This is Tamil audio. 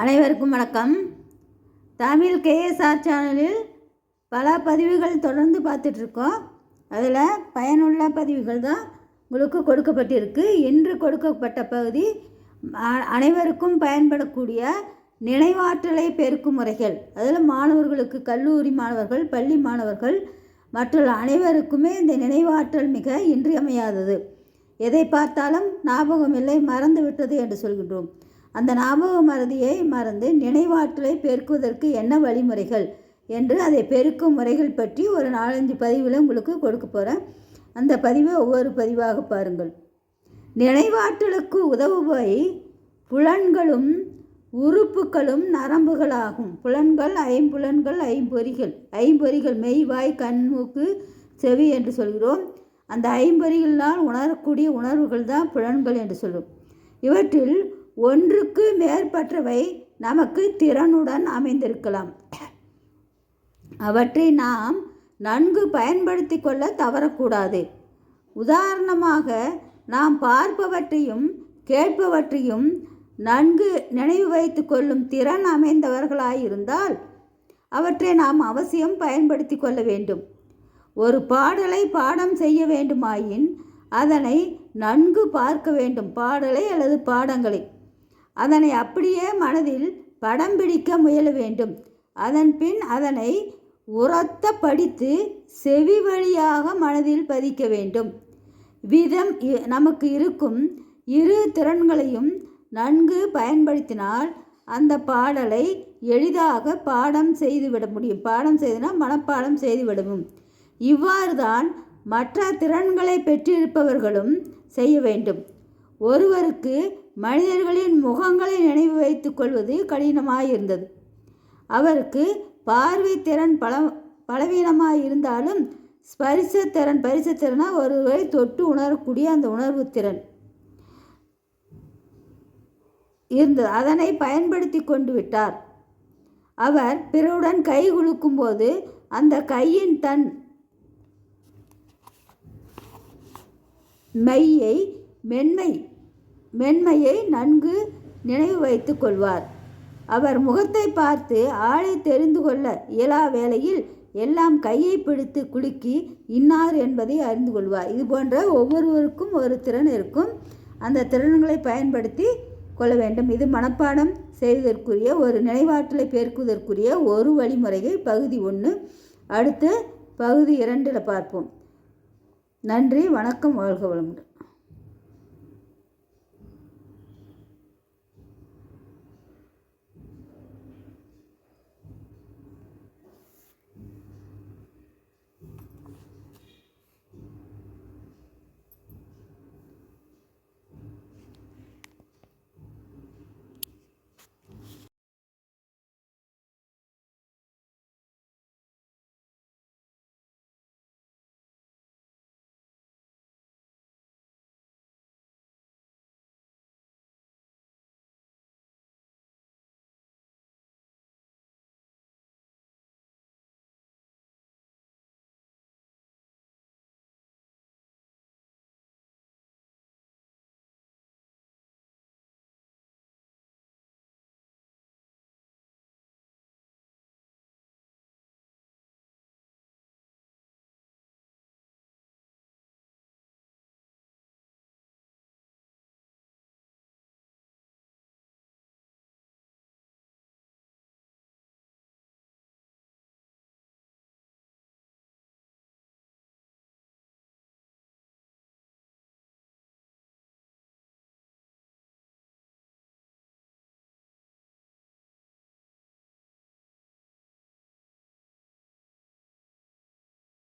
அனைவருக்கும் வணக்கம். தமிழ் கேஎஸ்ஆர் சேனலில் பல பதிவுகள் தொடர்ந்து பார்த்துட்ருக்கோம். அதில் பயனுள்ள பதிவுகள் தான் உங்களுக்கு கொடுக்கப்பட்டிருக்கு. இன்று கொடுக்கப்பட்ட பகுதி அனைவருக்கும் பயன்படக்கூடிய நினைவாற்றலை பெருக்கும் முறைகள். அதில் மாணவர்களுக்கு, கல்லூரி மாணவர்கள், பள்ளி மாணவர்கள் மற்ற அனைவருக்குமே இந்த நினைவாற்றல் மிக இன்றியமையாதது. எதை பார்த்தாலும் ஞாபகம் இல்லை, மறந்து விட்டது என்று சொல்கின்றோம். அந்த ஞாபக மறதியை மறந்து நினைவாற்றலை பெருக்குவதற்கு என்ன வழிமுறைகள் என்று அதை பெருக்கும் முறைகள் பற்றி ஒரு 4-5 பதிவில் உங்களுக்கு கொடுக்க போகிறேன். அந்த பதிவை ஒவ்வொரு பதிவாக பாருங்கள். நினைவாற்றலுக்கு உதவுபவை புலன்களும் உறுப்புகளும் நரம்புகளாகும். புலன்கள், ஐம்புலன்கள், ஐம்பொறிகள் மெய், வாய், கண், மூக்கு, செவி என்று சொல்கிறோம். அந்த ஐம்பொறிகளால் உணரக்கூடிய உணர்வுகள் தான் புலன்கள் என்று சொல்லும். இவற்றில் ஒன்றுக்கு மேற்பட்டவை நமக்கு திறனுடன் அமைந்திருக்கலாம். அவற்றை நாம் நன்கு பயன்படுத்தி கொள்ள தவறக்கூடாது. உதாரணமாக, நாம் பார்ப்பவற்றையும் கேட்பவற்றையும் நன்கு நினைவு வைத்து கொள்ளும் திறன் அமைந்தவர்களாயிருந்தால் அவற்றை நாம் அவசியம் பயன்படுத்தி கொள்ள வேண்டும். ஒரு பாடலை பாடம் செய்ய வேண்டுமாயின் அதனை நன்கு பார்க்க வேண்டும். பாடலை அல்லது பாடங்களை அதனை அப்படியே மனதில் படம் பிடிக்க முயல வேண்டும். அதன் பின் அதனை உரத்த படித்து செவி வழியாக மனதில் பதிக்க வேண்டும். நமக்கு இருக்கும் இரு திறன்களையும் நன்கு பயன்படுத்தினால் அந்த பாடலை எளிதாக பாடம் செய்துவிட முடியும். பாடம் செய்தனால் மனப்பாடம் செய்துவிடவும். இவ்வாறு தான் மற்ற திறன்களை பெற்றிருப்பவர்களும் செய்ய வேண்டும். ஒருவருக்கு மனிதர்களின் முகங்களை நினைவு வைத்து கொள்வது கடினமாயிருந்தது. அவருக்கு பார்வை திறன் பலவீனமாயிருந்தாலும் பரிசத்திறனாக ஒருவரை தொட்டு உணரக்கூடிய அந்த உணர்வு திறன் இருந்தது. அதனை பயன்படுத்தி கொண்டு விட்டார். அவர் பிறருடன் கை குலுக்கும் போது அந்த கையின் தன் மென்மையை நன்கு நினைவு வைத்து கொள்வார். அவர் முகத்தை பார்த்து ஆளை தெரிந்து கொள்ள இயலா வேளையில் எல்லாம் கையை பிடித்து குலுக்கி இன்னார் என்பதை அறிந்து கொள்வார். இது போன்ற ஒவ்வொருவருக்கும் ஒரு திறன் இருக்கும். அந்த திறன்களை பயன்படுத்தி கொள்ள வேண்டும். இது மனப்பாடம் செய்வதற்குரிய ஒரு நினைவாற்றலை பெருக்குவதற்குரிய ஒரு வழிமுறையை பகுதி 1. அடுத்து பகுதி 2 பார்ப்போம். நன்றி, வணக்கம், வாழ்க வளமுடன்.